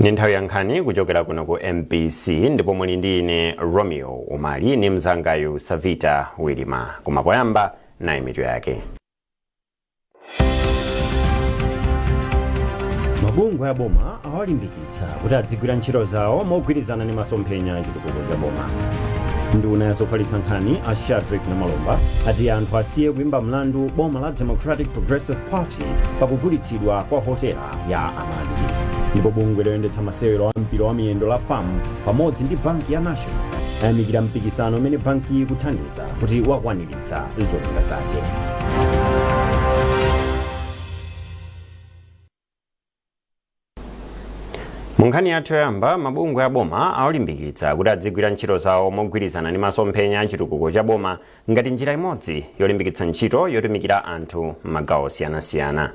Ni nthawi ya nkhani kuchokera kuno ku MBC ndipo muli ndi ine Romeo Umali ni mzangayu Savita Wilima. Koma poyamba nayi mitu yake. Mabungwe ya boma awalimbikitsa kuti adzigwira ntchito zawo mogwirizana ndi masomphenya achitukuko cha boma. Nduna yazofalitsa nkhani a Shadrack Namalomba ati anthu asiye kuimba mlandu boma la Democratic Progressive Party pakugulitsidwa kwa hotela ya Amadis. Ndipo bungwe loyendetsa masewero a mpira wa miyendo la FAM pamodzi ndi banki ya National ayamikira mpikisano umene banki ikuthandiza kuti wakwaniritsa zolinga zake. Munkhani yathu yoyamba, mabungwe ya boma awalimbikitsa kuti adzigwira ntchito zawo mogwirizana ndi masomphenya achitukuko cha boma ngati njira imodzi yolimbikitsa ntchito yotumikira anthu m'magawo osiyanasiyana.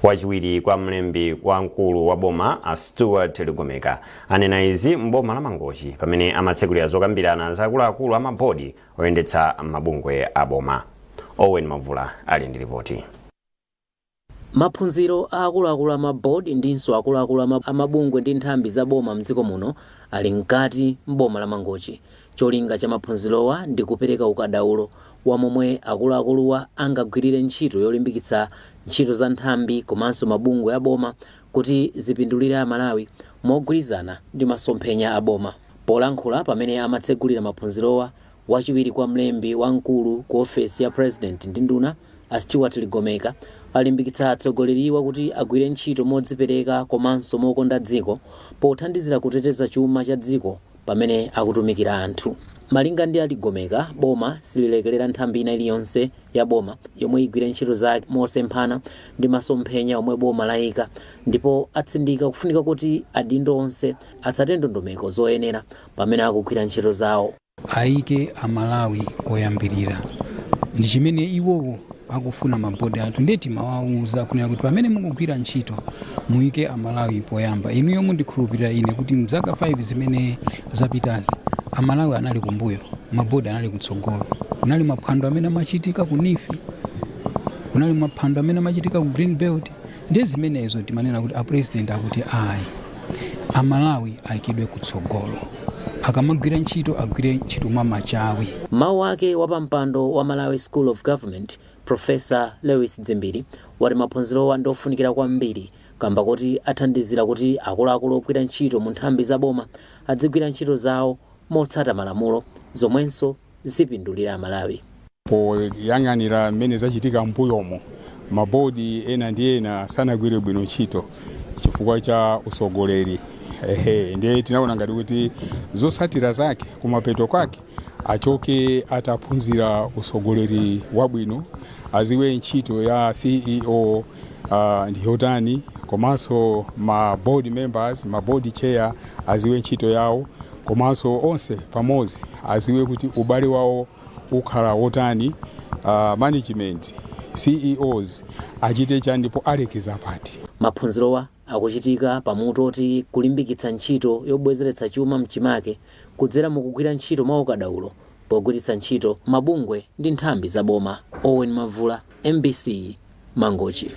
Wachiwiri kwa mlembi wamkulu wa boma a Stuart Ligomeka anena izi m'boma la Mangochi pamene amatsekulira zokambirana za akuluakulu amabodi oyendetsa mabungwe a boma. Owen Mavula ali ndi ripoti. Maphunziro a akuluakulu amabodi ndinso akuluakulu amabungwe ndi nthambi za boma mdziko muno ali mkati m'boma la Mangochi. Cholinga cha maphunzirowa ndi kupereka ukadaulo wa momwe akuluakuluwa angagwirire ntchito yolimbikitsa ntchito za nthambi komanso mabungwe a boma kuti zipindulire Amalawi mogwirizana ndi masomphenya a boma. Polankhula pamene amatsegulira maphunzirowa, wachiwiri kwa mlembi wamkulu ku ofesi ya President ndi nduna a Stuart Ligomeka alimbikitsa atsogoleriwa kuti agwire ntchito modzipereka komanso mokonda dziko pothandizira kuteteza chuma cha dziko pamene akutumikira anthu. Malinga ndi Ligomeka, boma sililekerera nthambi ina iliyonse ya boma yomwe igwire ntchito zake mosemphana ndi masomphenya omwe boma layika, ndipo atsindika kufunika kuti adindo onse atsate ndondomeko zoyenera pamene akugwira ntchito zawo. Aike Amalawi koyambirira ndi chimene iwowo akufuna mabodi athu, ndeti mawauza kunena kuti pamene mukugwira ntchito muike Amalawi poyamba. Inu yomwe ndikhulupirira ine kuti mzaka 5 zimene zapitazi Amalawi anali kumbuyo, mabodi anali kutsogolo. Kunali maphwando amene amachitika ku Nifi, kunali maphwando amene amachitika ku Green Belt. Ndi zimenezo timanena kuti a president akuti ayi Amalawi aikidwe kutsogolo, akamagwira ntchito agwire ntchito mamachawi. Mawu ake wapampando wa Malawi School of Government Professor Lewis Dzimbiri wati maphunzirowa ndofunikira kwambiri kamba kuti athandizira kuti akuluakulu ogwira ntchito mu nthambi za boma adzigwira ntchito zawo motsata malamulo zomwenso zipindulira Malawi. Poyang'anira mmene zachitika mbuyomo, mabodi ena ndi ena sanagwire bwino ntchito chifukwa cha usogoleri. Ndiye tinaona ngati kuti zosatira zake kumapeto kwake achoke ataphunzira usogoleri wabwino, aziwe ntchito ya CEO ndi yotani, komanso ma board members, ma board chair aziwe ntchito yawo, komanso onse pamodzi aziwe kuti ubale wawo ukhala wotani, management CEOs achite chani ndipo alekeza pati. Maphunzirowa akuchitika pamutu oti kulimbikitsa ntchito yobwezeretsa chuma mchimake kudzera mukugwira ntchito mwaukadaulo pogwiritsa ntchito mabungwe ndi nthambi za boma. Owen Mavula, MBC, Mangochi.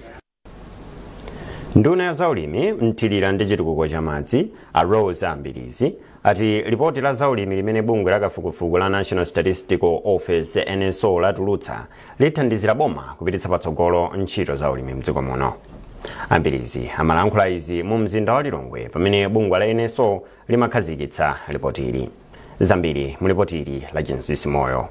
Nduna ya zaulimi, mthirira ndi chitukuko cha madzi a Rose Ambirizi ati ripoti la zaulimi limene bungwe la kafukufuku la National Statistical Office NSO latulutsa lithandizira boma kupititsa patsogolo ntchito zaulimi mdziko muno. Ambirizi amalankhula izi mu mzinda wa Lilongwe pamene bungwe la NSO limakhazikitsa ripoti ili. Zambiri mu ripoti ili la Genesis Moyo.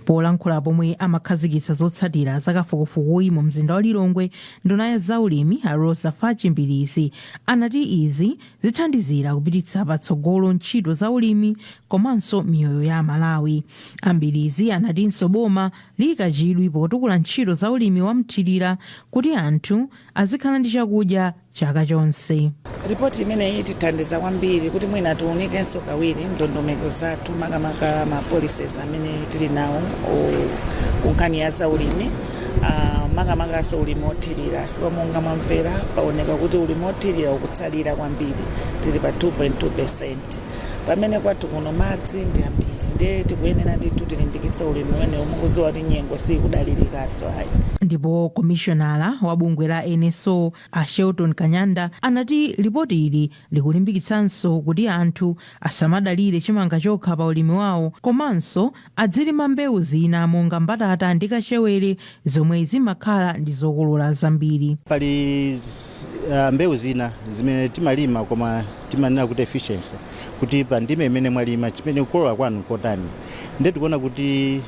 Polankhula pomwe amakhazikitsa zotsatira zakafukufukuyi mu mzinda wa Lilongwe, nduna ya zaulimi a Rose Ambirizi anati izi zithandizira kupititsa patsogolo ntchito zaulimi komanso miyoyo ya Malawi. Ambirizi anatinso boma liyika chidwi potukula ntchito zaulimi wa mthirira kuti anthu azikhala ndi chakudya chaka chonse. Ripoti imeneyi itithandiza kwambiri kuti mwina tiunikenso kawiri ndondomeko zathu makamaka ma policies amene tili nawo kunkhani ya zaulimi, makamaka ulimi othirira. Chifukwa monga mwamvera paoneka kuti ulimi othirira ukutsalira kwambiri, tili pa 2.2%. pamene kwathu kuno madzi ndi ambiri ndiye tikuyenera ndithu tilimbikitse ulimi umenewu mukudziwa kuti nyengo sikudalirikaso ayi. Ndipo komishonala wa bungwe la NSO a Shelton Kanyanda anati ripoti ili likulimbikitsanso kuti anthu asamadalire chimanga chokha pa ulimi wawo komanso adzilima mbewu zina monga mbatata ndi kachewere zomwe zimakhala ndi zokolola zambiri. Pali mbewu zina zimene timalima koma timanena kuti efficiency kuti pa ndime imene mwalima chimene kukolola kwanu kotani. Ndiye tikuona kuti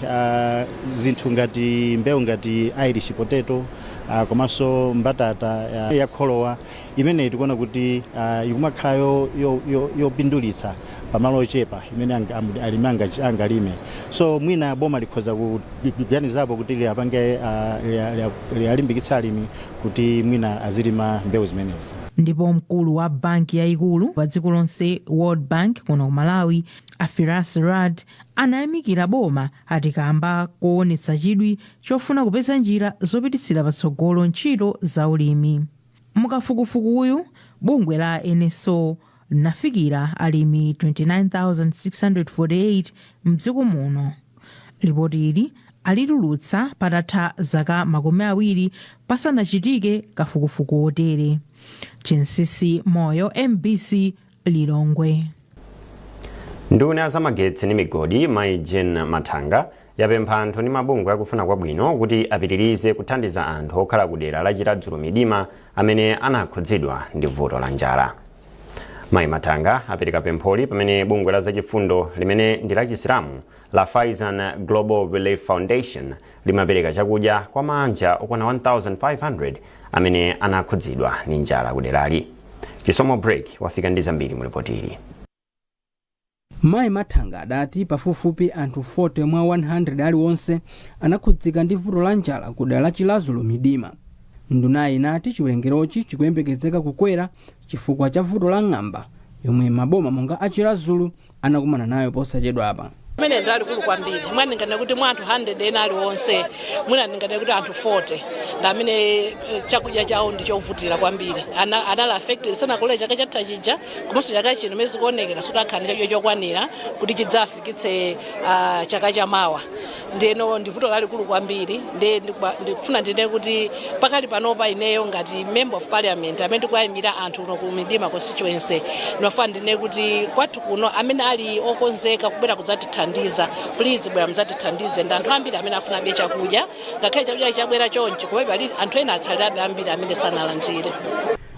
zinthu ngati mbewu ngati Irish potato komanso mbatata yakholowa imene tikuona kuti ikumakhala yopindulitsa pamalo ochepa imene alimi angalime. So mwina boma likhoza kuganizapo kuti liapange lialimbikitsa alimi kuti mwina azilima mbewu zimenezi. Ndipo mkulu wa banki yayikulu pa dziko lonse World Bank kuno ku Malawi Firas Rad anayamikira boma atikamba kuonetsa chidwi chofuna kupeza njira zopititsira patsogolo ntchito za ulimi. Mukafukufuku uyu bungwe la NSO linafikira alimi 29,648 mdziko muno. Ripoti ili alitulutsa patatha zaka 20 pasanachitike kafukufuku otere. Chinsisi Moyo, MBC Lilongwe. Nduna za magetsi ndi migodi Mai Jane Matanga yapempha anthu ndi mabungwe akufuna kwabwino kuti apitirize kuthandiza anthu okhala kudera la Chiradzulo Midima amene anakhudzidwa ndi vuto la njala. Mai Matanga apereka pempholi pamene bungwe la zachifundo limene ndi la Chisilamu la Faizan Global Relief Foundation limapereka chakudya kwa manja okwana 1,500 amene anakhudzidwa ndi njala kuderali. Chisomo Break wafika ndi zambiri mu ripoti ili. Mai Matanga adati pafupifupi anthu 40 mwa 100 aliwonse anakhudzika ndi vuto la njala kudera la Chiradzulo Midima. Ndunayi inati chiwerengerochi chikuyembekezeka kukwera chifukwa cha vuto la ng'amba yomwe maboma monga a Chiradzulo anakumana nayo posachedwapa. Mene ndali kulu kwambiri mwani ngane kuti mu anthu 100 ena aliwonse mwina ngane kuti anthu 40 ndamene chakudya chawo ndichovutira kwambiri anala affected sana kule chaka chatha chija komanso chaka chino mezi kuonekera sutakhala chakudya chokwanira kuti chidzafikitse chaka chamawa. Ndeno ndivuto lali kulu kwambiri ndikufuna ndine kuti pakali panopa ineyo ngati member of parliament amene ndikuyimira anthu kuno ku Midima constituency ndinofuna ndine kuti kwathu kuno amene ali okonzeka kubwera kudzatithandiza please bwera mdzatithandize ndi anthu ambiri amene afuna be chakudya ngakhale chakudya chabwera chonchi komabe ali anthu ena atsalirabe ambiri amene sanalandire.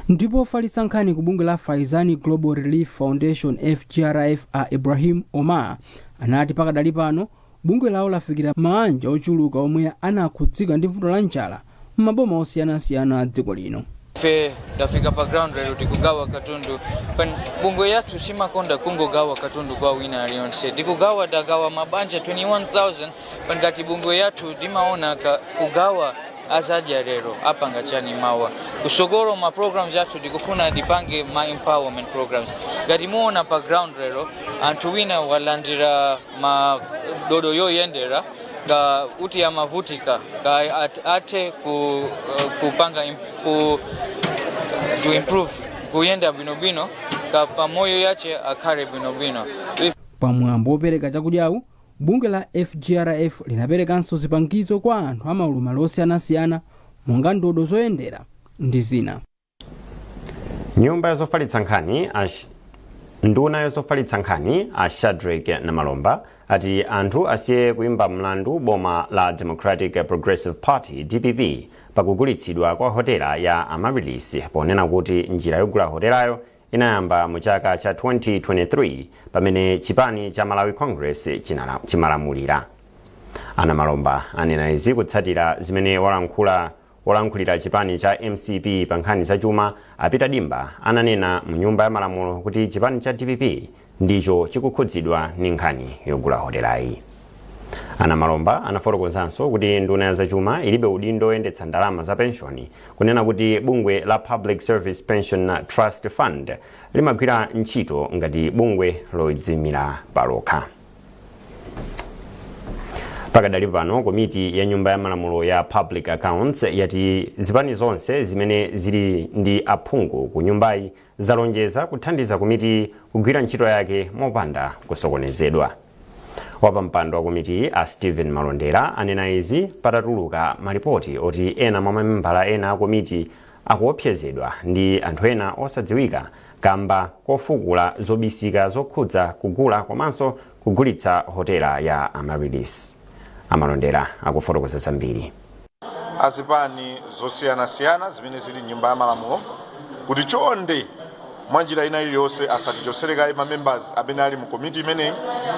Ndipo ofalitsa nkhani ku bungwe la Faizan Global Relief Foundation FGRF a Ibrahim Omar anati pakadali pano bungwe lawo lafikira manja ochuluka omwe anakhudzika ndi vuto la njala m'maboma osiyanasiyana a dziko lino. Fe dafika pa ground lero tikugawa katundu bungwe yathu simakonda kungogawa katundu kwa wina aliyonse tikugawa dagawa mabanja 21,000 ngati bungwe yathu dimaona kugawa azaja lero apanga chani mawa kusogoro ma programs yathu dikufuna dipange ma empowerment programs ngati muona pa ground lero anthu wina walandira ma dodo yoyendera ga uti ya mavutika ga ate kupanga to improve kuyenda bwinobwino ka pamoyo yache akhale bwinobwino. Pamwambo opereka chakudyawu bungwe la FGRF linaperekanso zipangizo kwa anthu amaulumali osiyanasiyana monga ndodo zoyendera ndi zina. Nyumba yozofalitsa nkhani nduna yozofalitsa nkhani a Shadrack Namalomba ati anthu asiye kuimba mlandu boma la Democratic Progressive Party DPP pakugulitsidwa kwa hotela ya Amaryllis ponena kuti njira yogula hotelayo inayamba mu chaka cha 2023 pamene chipani cha Malawi Congress chimalamulira. Ana Malomba anena izi kutsatira zimene walankhulira chipani cha MCP pa nkhani za chuma apita dimba ananena mu nyumba ya malamulo kuti chipani cha DPP ndicho chikukhudzidwa ndi nkhani yogula hotelayi. Ana Malomba anafotokozanso kuti nduna ya zachuma ilibe udindo oyendetsa ndalama za penshoni kunena kuti bungwe la Public Service Pension Trust Fund limagwira ntchito ngati bungwe lodzimira palokha. Pakadali pano komiti ya nyumba ya malamulo ya Public Accounts yati zipani zonse zimene zili ndi aphungu ku nyumbayi zalonjeza kuthandiza komiti kugwira ntchito yake mopanda kusokonezedwa. Wapampando wa komiti a Stephen Malondera anena izi patatuluka malipoti oti ena mwa mamembala ena a komiti akuopsezedwa ndi anthu ena osadziwika kamba kofukula zobisika zokhudza kugula komanso kugulitsa hotela ya Amaryllis. Amalondera akufotokoza zambiri. Azipani zosiyanasiyana zimene zili nyumba ya malamulo kuti chonde mwanjira ina iliyonse asatichosereka members amene ali mu komiti imeneyi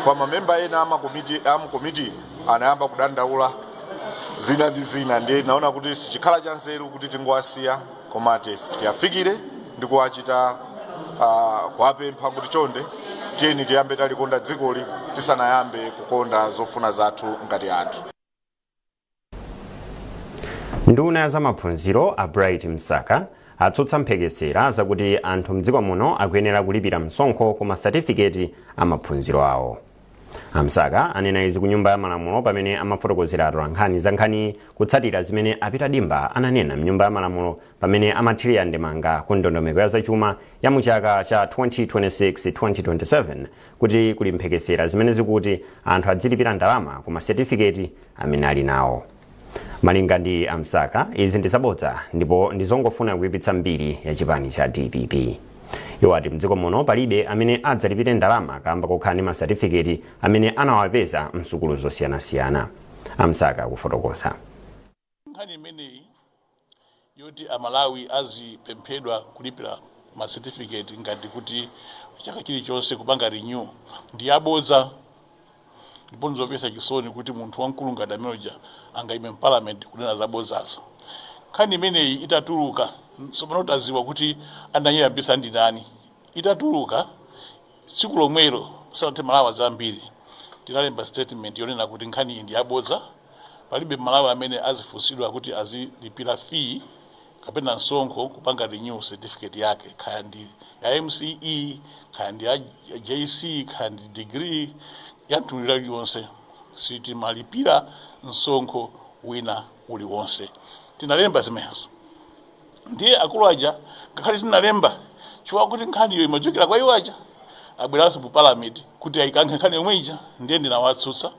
kwa mamemba ena amakomiti anayamba kudandaula zina ndi zina. Ndiye naona kuti sichikhala cha nzeru kuti tingowasiya koma tiyafikire ndi kuwachita kuwapempha kuti chonde tiyeni tiyambe talikonda dzikoli tisanayambe kukonda zofuna zathu ngati anthu. Nduna ya zamaphunziro a Bright Msaka atsutsa mphekesera zakuti anthu mdziko muno akuyenera kulipira msonkho koma certificate amaphunziro awo. Amsaka anena izi ku nyumba ya malamulo pamene amafotokozera atolankhani za nkhani kutsatira zimene apita dimba ananena mnyumba ya malamulo pamene amathirira ndemanga ku ndondomeko ya zachuma ya mu chaka cha 2026-2027 kuti kuli mphekesera zimene zikuti anthu adzilipira ndalama koma certificate amene ali nawo. Malinga ndi Amsaka izi ndi zabodza ndipo ndizongofuna kuyipitsa mbiri ya chipani cha DPP. Iwo ati mdziko muno palibe amene adzalipire ndalama kamba kokhala ndi masatifiketi amene anawapeza msukulu zosiyanasiyana. Amsaka akufotokoza. Nkhani imeneyi yoti Amalawi azipemphedwa kulipira masatifiketi ngati kuti chaka chilichonse kupanga renew ndi yabodza. Ndipo nzopesa chisoni kuti munthu wamkulu ngati ameneja angayime parliament kunena zabodzazo. Nkhani imeneyi itatuluka sopano taziwa kuti anayambisa ndi nani. Itatuluka tsiku lomwelo sanathe Malawi zambiri tinalemba statement yonena kuti nkhani iyi ndi yabodza. Palibe Malawi amene azifunsidwa kuti azilipira fee kapena msonkho kupanga renew certificate yake kaya ndi ya MCE kaya ndi ya JC kaya ndi degree yantulira yonse siti malipira msonkho wina uliwonse. Tinalemba zimenezo ndiye akulu aja ngakhale tinalemba chifukwa kuti nkhani iyo imachokera kwa iwo aja abweranso mu parliament kuti ayikankhe nkhani yomwe ija. Ndiye ndinawatsutsa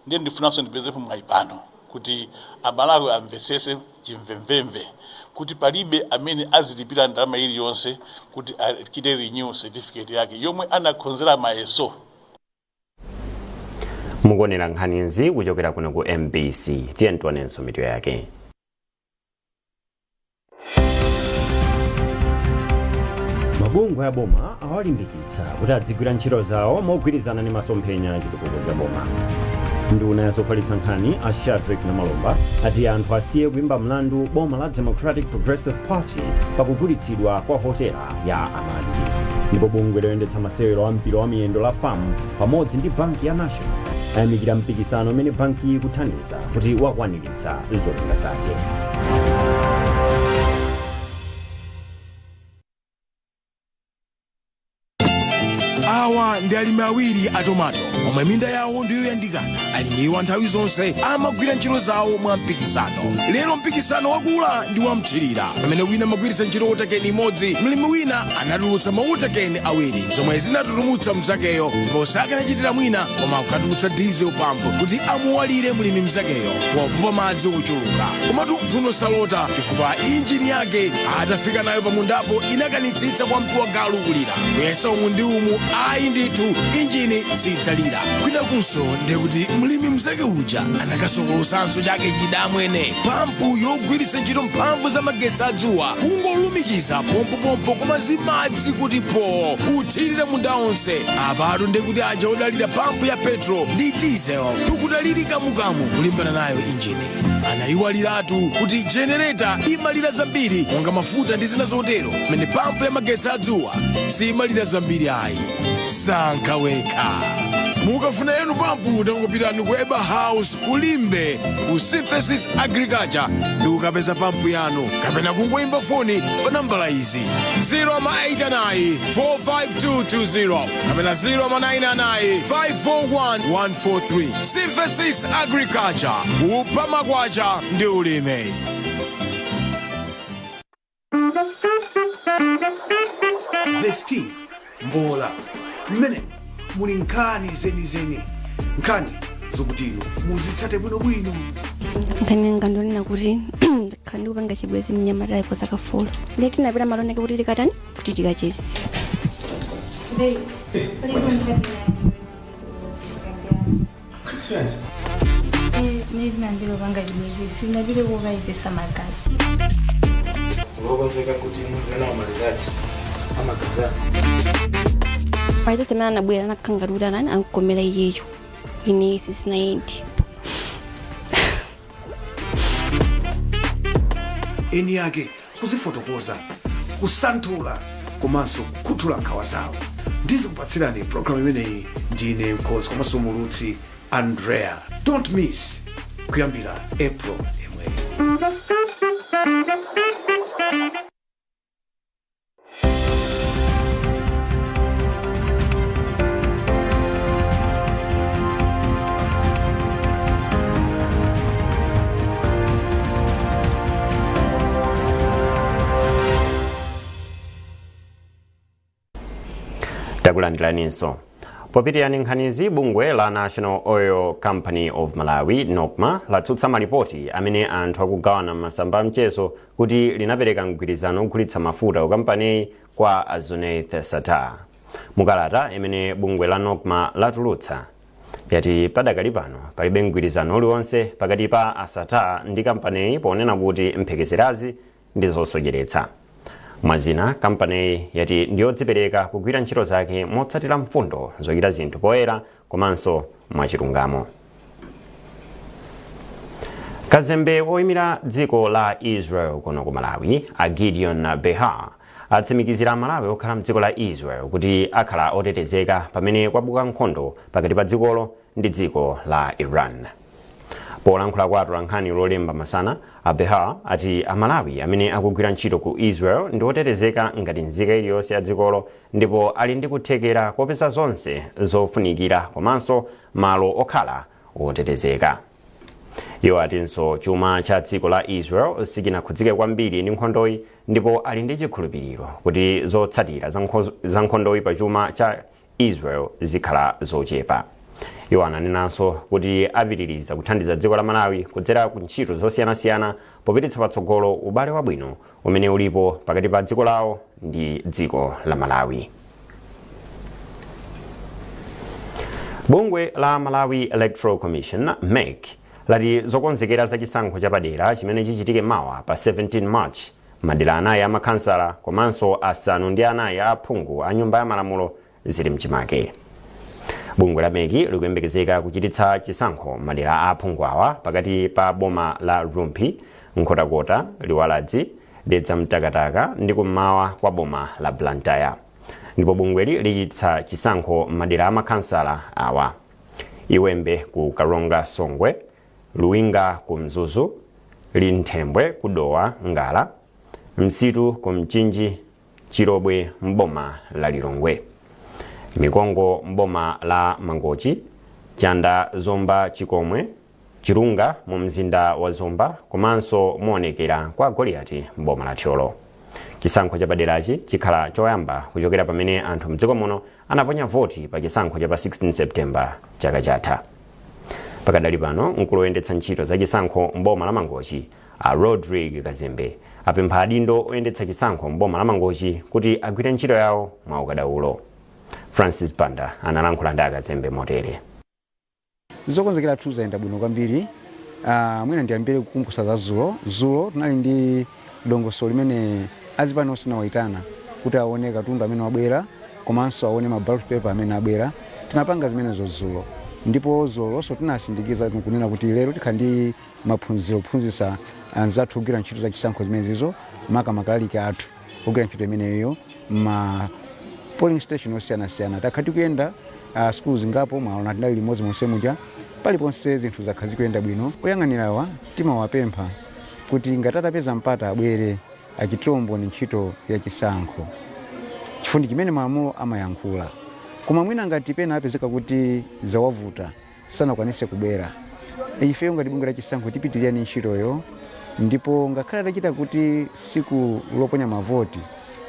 ndiye ndifunanso ndipezepo mwaipano kuti Amalawi amvetsese chimvemvemve kuti palibe amene azilipira ndalama iliyonse kuti achite renew certificate yake yomwe anakonzera mayeso. Mukuonera nkhani izi kuchokera kuno ku MBC. Tiyeni tiwonenso mitu yake. Mabungwe ya boma awalimbikitsa kuti adzigwira ntchito zawo mogwirizana ndi masomphenya a chitukuko cha boma. Nduna ya zofalitsa nkhani a Shadrack Namalomba ati anthu asiye kuimba mlandu boma la Democratic Progressive Party pakugulitsidwa kwa hotela ya Amaryllis. Ndipo bungwe loyendetsa masewero a mpira wa miyendo la FAM pamodzi ndi banki ya National ayamikira mpikisano umene banki ikuthandiza kuti wakwaniritsa zolinga zake. Awa ndi alimi awiri a tomato omwe minda yawo ndiyo yandikana. Alimiwa nthawi zonse amagwira ntchito zawo mwa mpikisano. Lero mpikisano wakula ndi wamthirira pamene wina amagwiritsa ntchito utekeni imodzi, mlimi wina anatulutsa mautekeni awiri zomwe zinatulumutsa mzakeyo ndipo sakanachitira mwina koma kukatulutsa diesel pump kuti amuwalire mlimi mzakeyo popumpa madzi ochuluka. Komatu Bruno Salota chifukwa injini yake atafika nayo pamundapo inakanitsitsa kwa mtu wa galu kulira kuyesa umu ndi umu ayi ndithu injini sidzalira. Kwina kunso ndiye kuti mlimi mzake uja anakasokolosanso chake chidamwene pampu yogwiritsa ntchito mphamvu za magesi adzuwa kungolumikiza pompopompo koma zimadzi kuti po uthirira munda onse. Apatu ndiye kuti aja odalira pampu ya petro ndi diesel tukudaliri kamukamu kulimbana nayo injini. Anayiwaliratu kuti jenereta imalira zambiri monga mafuta ndi zina zotero mene pampu ya magesi adzuwa simalira zambiri ayi. Sankha wekha. Mukafuna yenu pampu tangopitani ku Eba House kulimbe ku Synthesis Agriculture ndi ukapeza pampu yanu kapena kungoimba foni pa nambala izi 089 45220 kapena 099 541 01143 Synthesis Agriculture kupha magwacha ndi ulimi. This team Mbola mmene muli nkhani zenizeni, nkhani zokutino muzitsate bwinobwino. Nkhani ngandonena kuti khandi kupanga chibwezi mnyamata ipo zakafolo ndi tinapita maloneka kuti tikatani kuti tikachezi. Mimi nandilo panga chibwezi sindapite kukaizesa magazi. Ngokonzeka kuti mwana wa malizati amagaza. Malizati mana nabwera nakhangalira nani ankomera iyeyo. Ine sisinayendi. Eni yake kuzifotokoza, kusanthula komanso kukhuthula nkhawa zawo. Ndizikupatsirani programu imeneyi ndine mkhozi komanso mulutsi Andrea. Don't miss kuyambira April imwe. Takulandilaninso. Popitirani nkhanizi, bungwe la National Oil Company of Malawi NOCMA latsutsa malipoti amene anthu akugawana masamba amchezo kuti linapereka mgwirizano ogulitsa mafuta ukampani kwa Azuneth Sata. Mukalata imene bungwe la NOCMA latulutsa yati padakali pano palibe mgwirizano uliwonse pakati pa Asata ndi kampani ponena kuti mphekeserazi ndi zosocheretsa. Mwazina, kampani yati ndiyodzipereka kugwira ntchito zake motsatira mfundo zochita zinthu poyera komanso mwachilungamo. Kazembe oyimira dziko la Israel kuno ku Malawi, a Gideon Behar, atsimikizira Malawi okhala mdziko la Israel kuti akhala otetezeka pamene kwabuka nkhondo pakati pa dzikolo ndi dziko la Iran. Polankhula kwa atolankhani lolemba masana, Behar ati Amalawi amene akugwira ntchito ku Israel ndi otetezeka ngati nzika iliyonse ya dzikolo ndipo ali ndi kuthekera kopeza zonse zofunikira komanso malo okhala otetezeka. Iwo atinso chuma cha dziko la Israel sikinakhudzike kwambiri ndi nkhondoyi ndipo ali ndi chikhulupiriro kuti zotsatira za nkhondoyi pa chuma cha Israel zikhala zochepa. Iwo ananenanso kuti apitiriza kuthandiza dziko la Malawi kudzera ku ntchito zosiyanasiyana popititsa patsogolo ubale wabwino umene ulipo pakati pa dziko lawo ndi dziko la Malawi. Bungwe la Malawi Electoral Commission MEC lati zokonzekera za chisankho chapadera chimene chichitike mawa pa 17 March madera anayi amakhansala komanso asanu ndi anayi a aphungu a nyumba ya malamulo zili mchimake. Bungwe la MEC likuyembekezeka kuchititsa chisankho madera a aphungu awa pakati pa boma la Rumpi, Nkhotakota, Liwaladzi, Dedza Mtakataka ndi kummawa kwa boma la Blantyre. Ndipo bungweli lichititsa chisankho madera amakhansala awa: Iwembe ku Karonga Songwe, Luwinga ku Mzuzu, Linthembwe ku Dowa Ngala, Msitu ku Mchinji, Chirobwe mboma la Lilongwe, Mikongo mboma la Mangochi, Chanda Zomba Chikomwe, Chirunga mu mzinda wa Zomba komanso muonekera kwa Goliati mboma la Thyolo. Chisankho chapaderachi chikhala choyamba kuchokera pamene anthu mdziko muno anaponya voti pa chisankho cha pa 16 September chaka chatha. Pakadali pano nkuloyendetsa ntchito za chisankho mboma la Mangochi a Rodrigue Kazembe apempha adindo oyendetsa chisankho mboma la Mangochi kuti agwire ntchito yawo mwaukadaulo. Francis Banda analankhula ndi Kazembe motere. Zokonzekera zayenda bwino kwambiri. Mwina ndiyambire kukumbusa za Zulo tunali ndi dongosolo limene azipani osinawaitana kuti aone katundu amene wabwera komanso aone ma ballot paper amene abwera. Tinapanga zimenezo Zulo. Ndipo Zulonso tinasindikiza kunena kuti lero tikhala ndi maphunziro ophunzitsa anzathu ogwira ntchito za chisankho zimenezo makamaka athu ogwira ntchito imeneyo ma polling station osiyanasiyana. Takhala tikuyenda schools ngapo mwaona tinali limodzi monse muja paliponse zinthu zakhala zikuyenda bwino. Oyang'anirawa timawapempha kuti ngati atapeza mpata abwere achitire umboni ntchito ya chisankho. Chifundo chimene malamulo amayankhula koma mwina ngati pena apezeka kuti zawavuta sanakwanise kubwera, ifeyo ngati bungwe la chisankho tipitirira ni ntchitoyo, ndipo ngakhale atachita kuti siku loponya mavoti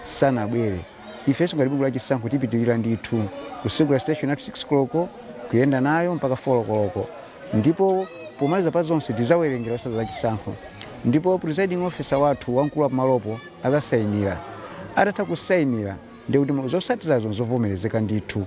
sanabwere, ifenso ngati bungwe la chisankho tipitirira ndithu kusegula station at 6 koloko kuyenda nayo mpaka 4 koloko, ndipo pomaliza pa zonse tizawerengera osati la chisankho, ndipo presiding officer wathu wamkulu wa pamalopo azasayinira. Atatha kusayinira ndi kuti zosatirazo zovomerezeka ndithu.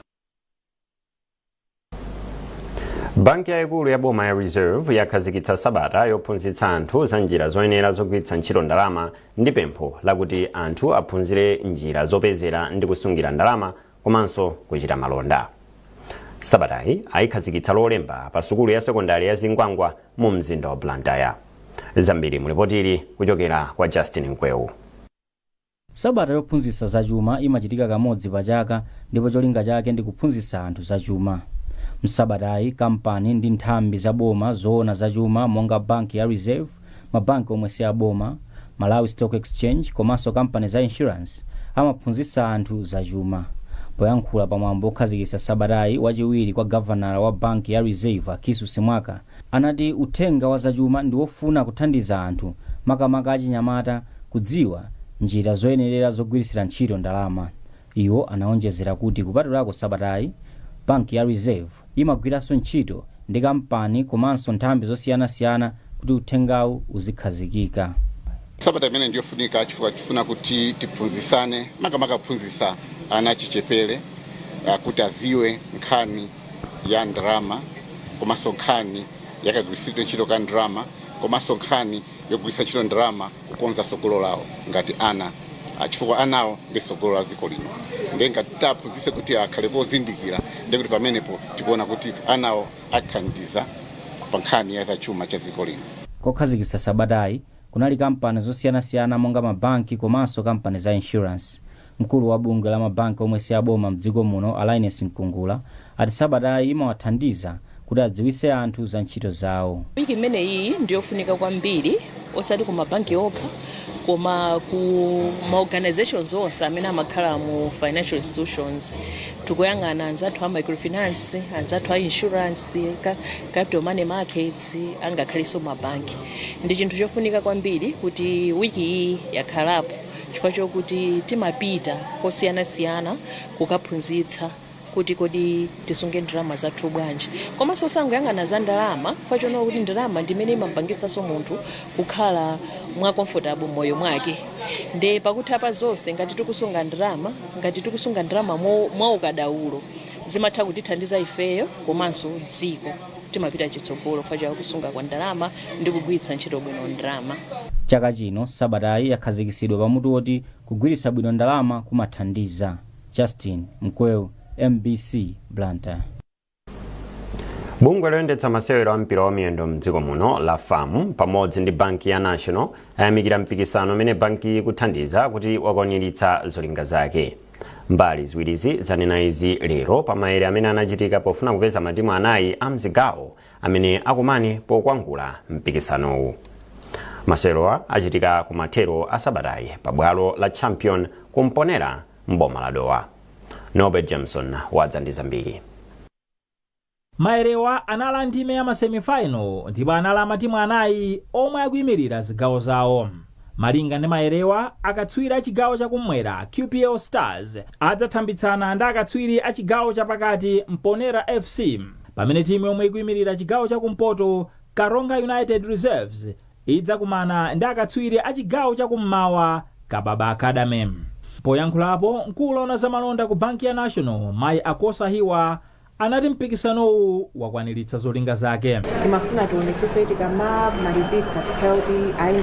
Banki yaikulu ya boma ya Reserve yakhazikitsa sabata yophunzitsa anthu za njira zoyenera zogwiritsa ntchito ndalama ndi pempho lakuti anthu aphunzire njira zopezera ndi kusungira ndalama komanso kuchita malonda. Sabatayi ayikhazikitsa lolemba pa sukulu ya sekondari ya Zingwangwa mu mzinda wa Blantyre. Zambiri mulipotiri kuchokera kwa Justin Nkwewu. Sabata yophunzitsa zachuma imachitika kamodzi pa chaka ndipo cholinga chake ndi kuphunzitsa anthu zachuma. Msabatayi kampani ndi nthambi za boma zoona zachuma monga banki ya Reserve, mabanki omwe si aboma, Malawi Stock Exchange komanso kampani za insurance amaphunzitsa anthu zachuma. Poyankhula pamwambo okhazikitsa sabatayi wachiwiri kwa governor wa banki ya Reserve Akisu Semwaka anati uthenga wa zachuma ndi wofuna kuthandiza anthu makamaka achinyamata kudziwa njira zoyenerera zogwiritsira ntchito ndalama. Iwo anaonjezera kuti kupatulako sabatayi banki ya Reserve imagwiranso ntchito ndi kampani komanso nthambi zosiyanasiyana kuti uthengawu uzikhazikika. Sabata imene ndiyofunika chifukwa tifuna kuti tiphunzisane makamaka kuphunzitsa ana achichepere kuti aziwe nkhani ya ndalama komanso nkhani yakagwiritsidwe ntchito ka ndalama komanso nkhani yogwiritsa ntchito ndalama kukonza sogolo lawo ngati ana chifukwa anawo ndi sogolo la dziko lino. Ngati taphunzitse kuti akhale pozindikira ndi kuti pamenepo tikuona kuti anawo athandiza pa nkhani ya zachuma cha dziko lino. Kokhazikitsa sabatayi kunali kampani zosiyanasiyana monga mabanki komanso kampani za insurance. Mkulu wa bungwe la mabanki omwe si aboma mdziko muno Alliance Nkungula ati sabatayi imawathandiza kuti adziwitse anthu za ntchito zawo. Wiki imene iyi ndiyofunika kwambiri osati ku mabanki okha koma ku ma-organizations onse amene amakhala mu financial institutions. Tikuyang'ana anzathu a microfinance, anzathu a insurance, capital money markets, angakhalinso mabanki. Ndi chinthu chofunika kwambiri kuti wiki iyi yakhalapo chifukwa chokuti timapita kosiyanasiyana kukaphunzitsa kuti kodi tisunge ndalama zathu bwanji. Komanso sangoyang'ana za ndalama chifukwa choona kuti ndalama ndimene imapangitsanso munthu kukhala mwa comfortable moyo mwake. Nde pakuti apa zonse ngati tikusunga ndalama mwa ukadaulo zimatha kutithandiza ifeyo komanso dziko timapita chitsogolo chifukwa cha kusunga kwa ndalama ndi kugwiritsa ntchito bwino ndalama. Chaka chino sabatayi yakhazikitsidwa pamutu woti kugwiritsa bwino ndalama kumathandiza. Justin Nkwewu, MBC Blantyre. Bungwe loyendetsa masewero a mpira wa miyendo mdziko muno la FAM pamodzi ndi banki ya National ayamikira mpikisano umene banki ikuthandiza kuti wakwaniritsa zolinga zake. Mbali ziwirizi zanena izi lero pamaere amene anachitika pofuna kupeza matimu anayi a mzigawo amene akumane pokwangula mpikisanowu. Masewerowa achitika kumathero a sabatayi pabwalo la Champion kumponera mboma la Dowa. Norbert Jameson wadza ndi zambiri. Maerewa anala ndime ya masemifinal ndipo anala matimu anayi omwe akuyimirira zigawo zawo. Malinga ndi maerewa akatswiri a chigawo chakumwera QPL Stars adzathambitsana ndi akatswiri a chigawo chapakati Mponera FC, pamene timu yomwe ikuyimirira chigawo chakumpoto Karonga United Reserves idzakumana ndi akatswiri a chigawo chakummawa Kababa Academy. Poyankhulapo mkulu wa zamalonda ku banki ya National Mai Akosa Hiwa anati mpikisanowu wakwaniritsa zolinga zake. Timafuna tionetsetse kuti tikamamalizitsa tikhala kuti ayi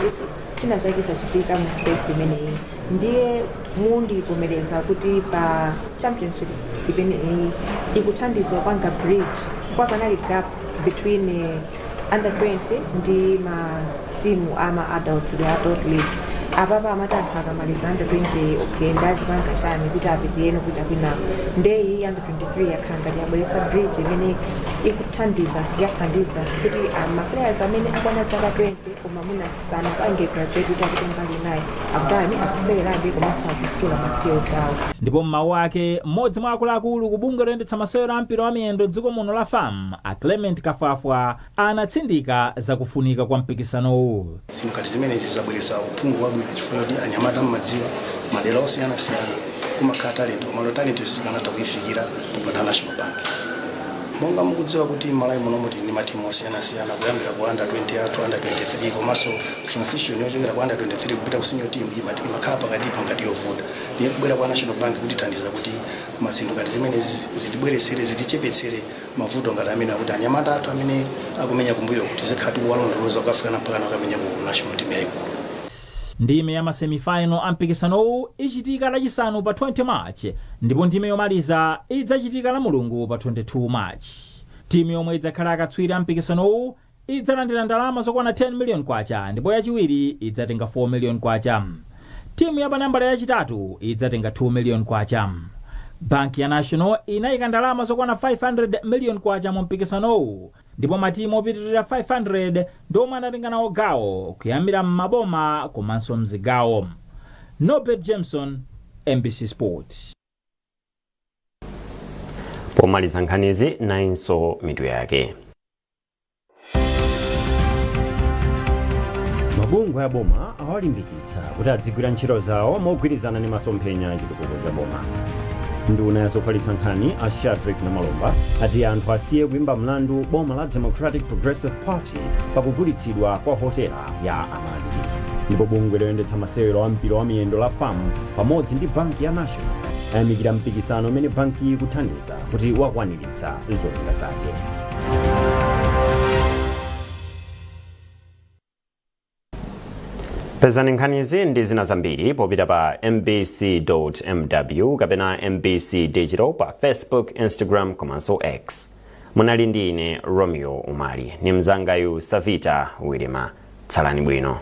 china chake chachitika mu space imeneyi. Ndiye mundivomereza kuti pa championship imeneyi ikuthandiza kupanga bridge kwa panali gap between under 20 ndi matimu ama adults ya adult league. Apapa amatantha akamaliza under 20 okay ndazipanga chani kuti apitiyeno kuti apina ndeyi under 23 yakhala ngati yabweretsa bridge imene ikuthandiza yathandiza kuti maplayers amene akwana zaka 20 koma mwina sanapange graduate kuti apite mbali naye akutani akusekerabe komanso akusula maskills awo. Ndipo mmawu ake mmodzi mwa akuluakulu ku bungwe loyendetsa masewero a mpira wa miyendo dziko muno la FAM a Clement Kafafwa anatsindika zakufunika kwa mpikisanowu. Zinkati zimenezi zabweretsa uphungu wabwino chifukwa kuti anyamata mmadziwa madera osiyanasiyana kumakhala talent koma talent sikanatha kuyifikira popanda National Bank. Monga mukudziwa kuti Malawi muno muti ndi matimu osiyanasiyana kuyambira ku under 20 athu under 23 komanso transition yochokera ku under 23 kupita ku senior team imakhala pakati pangati yovuta. Ndiye kubwera kwa National Bank kutithandiza kuti mazino ngati zimenezi zitibweresere zitichepetsere mavuto ngati amene akuti anyamata athu amene akumenya kumbuyo kuti zikhati kuwalondoloza kukafika mpaka nakamenya ku national team yayikulu. Ndime ya masemifinal a mpikisanowu ichitika lachisanu pa 20 March ndipo ndime yomaliza idzachitika la Mulungu pa 22 March. Timu yomwe idzakhala akatswiri a mpikisanowu idzalandira ndalama zokwana 10 million kwacha ndipo yachiwiri idzatenga 4 million kwacha. Timu ya panambala yachitatu idzatenga 2 million kwacha. Banki ya National inayika ndalama zokwana 500 million kwacha mu mpikisanowu ndipo matimu opitirira 500 ndiomwe anatenga nawo gawo kuyambira m'maboma komanso mzigawo. Norbert Jameson, MBC Sport. Pomaliza nkhanizi nainso mitu yake. Mabungwe ya boma awalimbikitsa kuti adzigwira ntchito zawo mogwirizana ndi masomphenya achitukuko cha boma. Nduna yazofalitsa nkhani a Shadrack Namalomba ati anthu asiye kuimba mlandu boma la Democratic Progressive Party pakugulitsidwa kwa hotela ya Amadis. Ndipo bungwe loyendetsa masewero a mpira wa miyendo la FAM pamodzi ndi banki ya National ayamikira mpikisano umene banki ikuthandiza kuti wakwaniritsa zolinga zake. Pezani nkhanizi ndi zina zambiri popita pa mbc.mw kapena MBC Digital pa Facebook, Instagram komanso X. Munali ndi ine Romeo Umali, ni mzangayu Savita Wilima. Tsalani bwino.